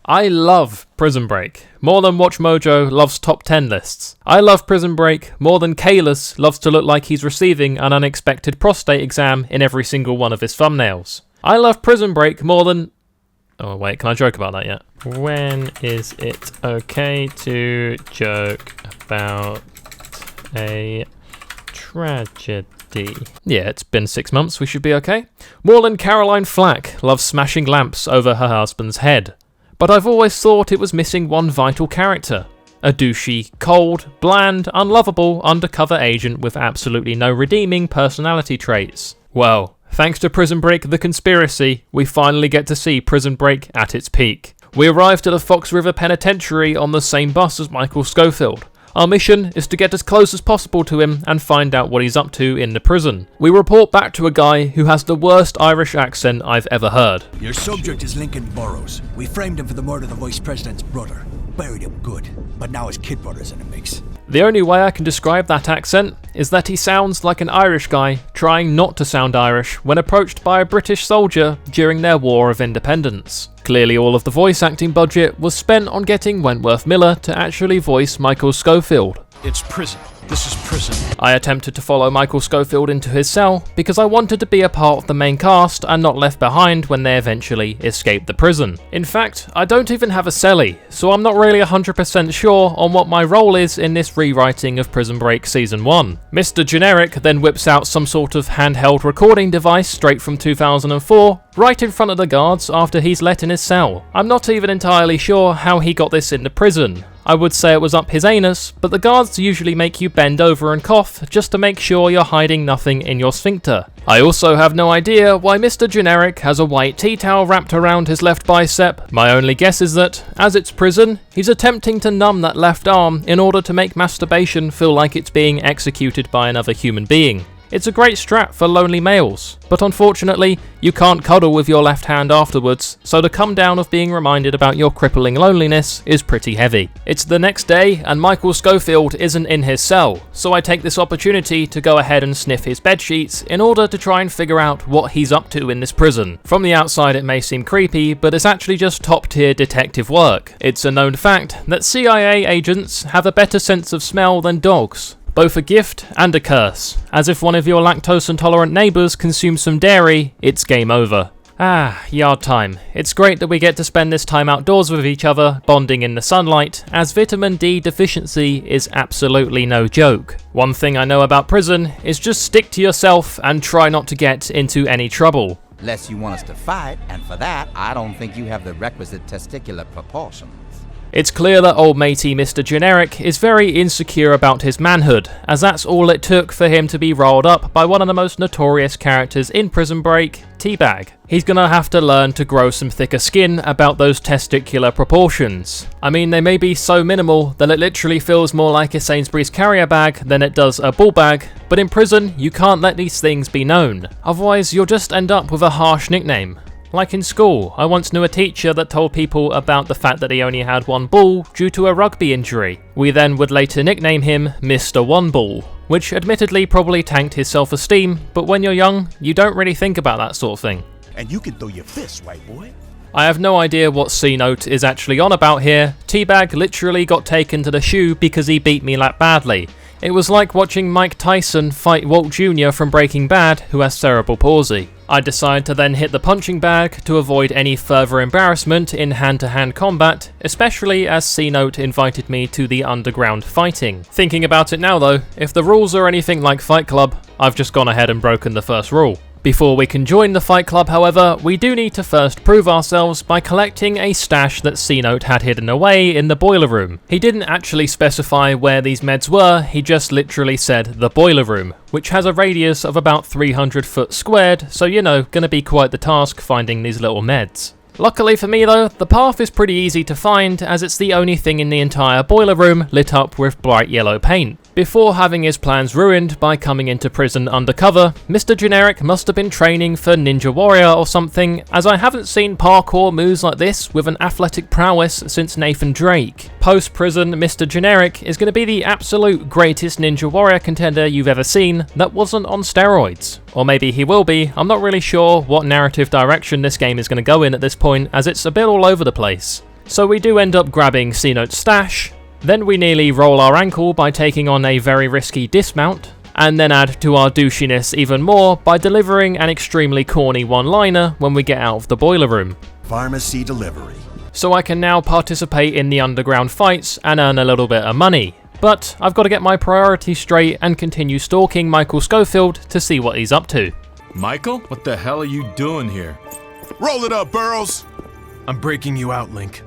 I love Prison Break more than WatchMojo loves top 10 lists. I love Prison Break more than Kalis loves to look like he's receiving an unexpected prostate exam in every single one of his thumbnails. I love Prison Break more than... Oh wait, can I joke about that yet? When is it okay to joke about a tragedy? Yeah, it's been 6 months, we should be okay. More than Caroline Flack loves smashing lamps over her husband's head. But I've always thought it was missing one vital character. A douchey, cold, bland, unlovable undercover agent with absolutely no redeeming personality traits. Well, thanks to Prison Break The Conspiracy, we finally get to see Prison Break at its peak. We arrived at the Fox River Penitentiary on the same bus as Michael Schofield. Our mission is to get as close as possible to him and find out what he's up to in the prison. We report back to a guy who has the worst Irish accent I've ever heard. Your subject is Lincoln Burrows. We framed him for the murder of the Vice President's brother. Buried him good, but now his kid brother's in the mix. The only way I can describe that accent is that he sounds like an Irish guy trying not to sound Irish when approached by a British soldier during their War of Independence. Clearly all of the voice acting budget was spent on getting Wentworth Miller to actually voice Michael Schofield. It's prison. This is prison. I attempted to follow Michael Schofield into his cell because I wanted to be a part of the main cast and not left behind when they eventually escaped the prison. In fact, I don't even have a cellie, so I'm not really 100% sure on what my role is in this rewriting of Prison Break Season 1. Mr. Generic then whips out some sort of handheld recording device straight from 2004, right in front of the guards after he's let in his cell. I'm not even entirely sure how he got this in the prison. I would say it was up his anus, but the guards usually make you bend over and cough just to make sure you're hiding nothing in your sphincter. I also have no idea why Mr. Generic has a white tea towel wrapped around his left bicep. My only guess is that, as it's prison, he's attempting to numb that left arm in order to make masturbation feel like it's being executed by another human being. It's a great strap for lonely males, but unfortunately, you can't cuddle with your left hand afterwards, so the come down of being reminded about your crippling loneliness is pretty heavy. It's the next day, and Michael Schofield isn't in his cell, so I take this opportunity to go ahead and sniff his bedsheets in order to try and figure out what he's up to in this prison. From the outside it may seem creepy, but it's actually just top tier detective work. It's a known fact that CIA agents have a better sense of smell than dogs. Both a gift and a curse, as if one of your lactose intolerant neighbours consumes some dairy, it's game over. Yard time. It's great that we get to spend this time outdoors with each other, bonding in the sunlight, as vitamin D deficiency is absolutely no joke. One thing I know about prison is just stick to yourself and try not to get into any trouble. Lest you want us to fight, and for that, I don't think you have the requisite testicular proportions. It's clear that old matey Mr. Generic is very insecure about his manhood, as that's all it took for him to be rolled up by one of the most notorious characters in Prison Break, Teabag. He's gonna have to learn to grow some thicker skin about those testicular proportions. I mean, they may be so minimal that it literally feels more like a Sainsbury's carrier bag than it does a ball bag, but in prison you can't let these things be known, otherwise you'll just end up with a harsh nickname. Like in school, I once knew a teacher that told people about the fact that he only had one ball due to a rugby injury. We then would later nickname him Mr. One Ball, which admittedly probably tanked his self-esteem, but when you're young, you don't really think about that sort of thing. And you can throw your fists, white boy. I have no idea what C-Note is actually on about here. Teabag literally got taken to the shoe because he beat me that badly. It was like watching Mike Tyson fight Walt Jr. from Breaking Bad, who has cerebral palsy. I decide to then hit the punching bag to avoid any further embarrassment in hand-to-hand combat, especially as C-Note invited me to the underground fighting. Thinking about it now though, if the rules are anything like Fight Club, I've just gone ahead and broken the first rule. Before we can join the Fight Club, however, we do need to first prove ourselves by collecting a stash that C-Note had hidden away in the boiler room. He didn't actually specify where these meds were, he just literally said the boiler room, which has a radius of about 300 foot squared, so you know, gonna be quite the task finding these little meds. Luckily for me though, the path is pretty easy to find as it's the only thing in the entire boiler room lit up with bright yellow paint. Before having his plans ruined by coming into prison undercover, Mr. Generic must have been training for Ninja Warrior or something, as I haven't seen parkour moves like this with an athletic prowess since Nathan Drake. Post-prison, Mr. Generic is going to be the absolute greatest Ninja Warrior contender you've ever seen that wasn't on steroids. Or maybe he will be, I'm not really sure what narrative direction this game is going to go in at this point, as it's a bit all over the place. So we do end up grabbing C-Note's stash, then we nearly roll our ankle by taking on a very risky dismount, and then add to our douchiness even more by delivering an extremely corny one-liner when we get out of the boiler room. Pharmacy delivery. So I can now participate in the underground fights and earn a little bit of money. But I've got to get my priorities straight and continue stalking Michael Schofield to see what he's up to. Michael? What the hell are you doing here? Roll it up, Burrows! I'm breaking you out, Link.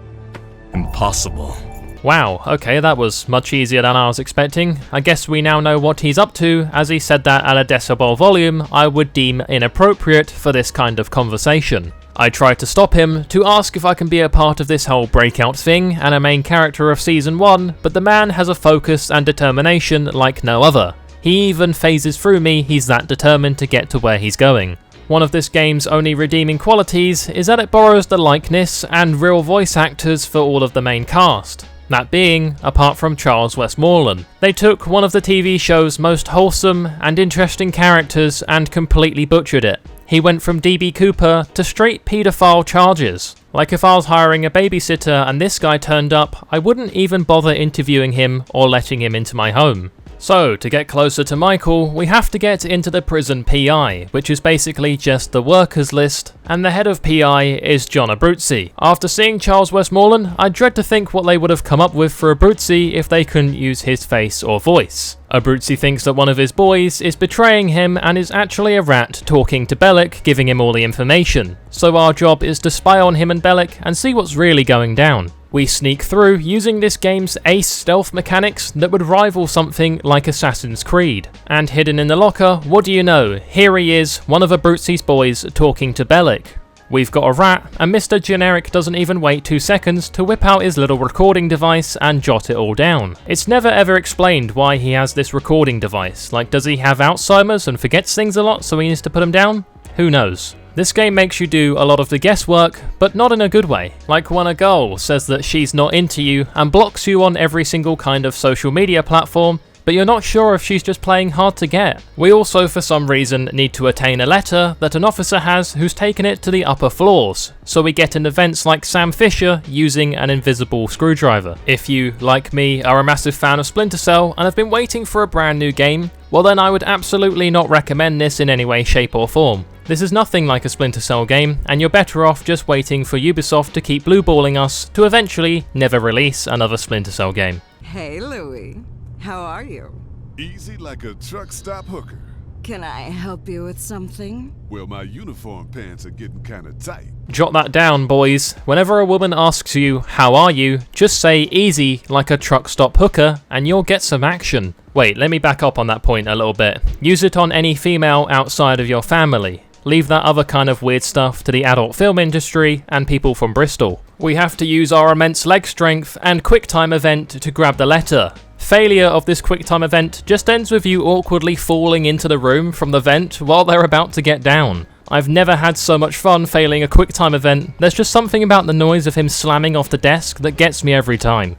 Impossible. Wow, okay, that was much easier than I was expecting. I guess we now know what he's up to, as he said that at a decibel volume I would deem inappropriate for this kind of conversation. I tried to stop him to ask if I can be a part of this whole breakout thing and a main character of Season 1, but the man has a focus and determination like no other. He even phases through me, he's that determined to get to where he's going. One of this game's only redeeming qualities is that it borrows the likeness and real voice actors for all of the main cast. That being, apart from Charles Westmoreland. They took one of the TV show's most wholesome and interesting characters and completely butchered it. He went from DB Cooper to straight paedophile charges. Like if I was hiring a babysitter and this guy turned up, I wouldn't even bother interviewing him or letting him into my home. So, to get closer to Michael, we have to get into the prison PI, which is basically just the workers list, and the head of PI is John Abruzzi. After seeing Charles Westmoreland, I dread to think what they would have come up with for Abruzzi if they couldn't use his face or voice. Abruzzi thinks that one of his boys is betraying him and is actually a rat talking to Bellic, giving him all the information. So our job is to spy on him and Bellic and see what's really going down. We sneak through using this game's ace stealth mechanics that would rival something like Assassin's Creed. And hidden in the locker, what do you know, here he is, one of Abruzzi's boys talking to Bellic. We've got a rat, and Mr. Generic doesn't even wait 2 seconds to whip out his little recording device and jot it all down. It's never ever explained why he has this recording device, like does he have Alzheimer's and forgets things a lot so he needs to put them down? Who knows. This game makes you do a lot of the guesswork, but not in a good way. Like when a girl says that she's not into you and blocks you on every single kind of social media platform, but you're not sure if she's just playing hard to get. We also for some reason need to attain a letter that an officer has who's taken it to the upper floors, so we get in events like Sam Fisher using an invisible screwdriver. If you, like me, are a massive fan of Splinter Cell and have been waiting for a brand new game, well then I would absolutely not recommend this in any way, shape or form. This is nothing like a Splinter Cell game, and you're better off just waiting for Ubisoft to keep blueballing us to eventually never release another Splinter Cell game. Hey, Louie. How are you? Easy like a truck stop hooker. Can I help you with something? Well, my uniform pants are getting kinda tight. Jot that down, boys. Whenever a woman asks you, how are you, just say easy like a truck stop hooker and you'll get some action. Wait, let me back up on that point a little bit. Use it on any female outside of your family. Leave that other kind of weird stuff to the adult film industry and people from Bristol. We have to use our immense leg strength and QuickTime event to grab the letter. Failure of this QuickTime event just ends with you awkwardly falling into the room from the vent while they're about to get down. I've never had so much fun failing a QuickTime event. There's just something about the noise of him slamming off the desk that gets me every time.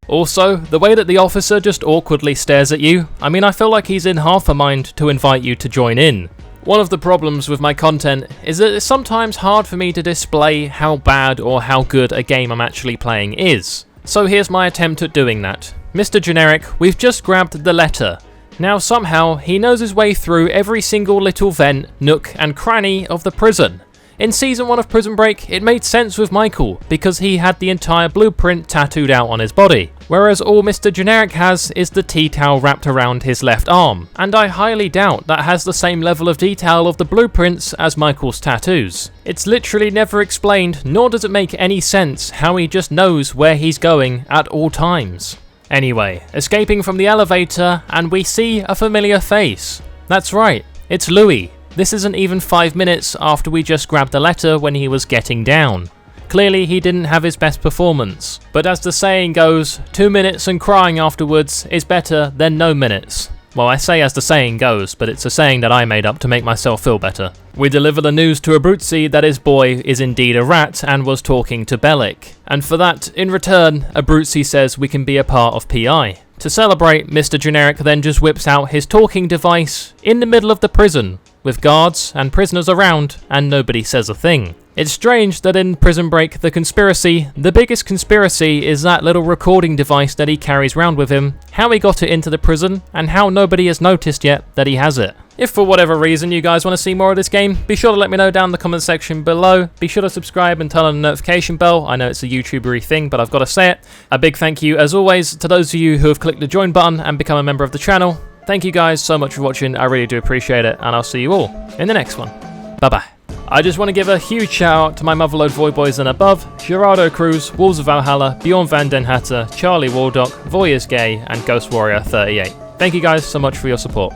Also, the way that the officer just awkwardly stares at you, I mean I feel like he's in half a mind to invite you to join in. One of the problems with my content is that it's sometimes hard for me to display how bad or how good a game I'm actually playing is. So here's my attempt at doing that. Mr. Generic, we've just grabbed the letter. Now somehow he knows his way through every single little vent, nook and cranny of the prison. In Season 1 of Prison Break, it made sense with Michael, because he had the entire blueprint tattooed out on his body, whereas all Mr. Generic has is the tea towel wrapped around his left arm, and I highly doubt that has the same level of detail of the blueprints as Michael's tattoos. It's literally never explained, nor does it make any sense how he just knows where he's going at all times. Anyway, escaping from the elevator, and we see a familiar face. That's right, it's Louis. This isn't even 5 minutes after we just grabbed the letter when he was getting down. Clearly he didn't have his best performance, but as the saying goes, 2 minutes and crying afterwards is better than no minutes. Well, I say as the saying goes, but it's a saying that I made up to make myself feel better. We deliver the news to Abruzzi that his boy is indeed a rat and was talking to Bellic, and for that, in return, Abruzzi says we can be a part of PI. To celebrate, Mr. Generic then just whips out his talking device in the middle of the prison. with guards and prisoners around, and nobody says a thing. It's strange that in Prison Break the conspiracy, the biggest conspiracy is that little recording device that he carries around with him, how he got it into the prison, and how nobody has noticed yet that he has it. If for whatever reason you guys want to see more of this game, be sure to let me know down in the comment section below. Be sure to subscribe and turn on the notification bell. I know it's a YouTuber-y thing, but I've got to say it. A big thank you, as always, to those of you who have clicked the join button and become a member of the channel. Thank you guys so much for watching, I really do appreciate it, and I'll see you all in the next one. Bye-bye. I just want to give a huge shout out to my motherload Voiy Boys and above, Gerardo Cruz, Wolves of Valhalla, Björn van den Hatter, Charlie Waldock, Voiy is Gay, and Ghost Warrior 38. Thank you guys so much for your support.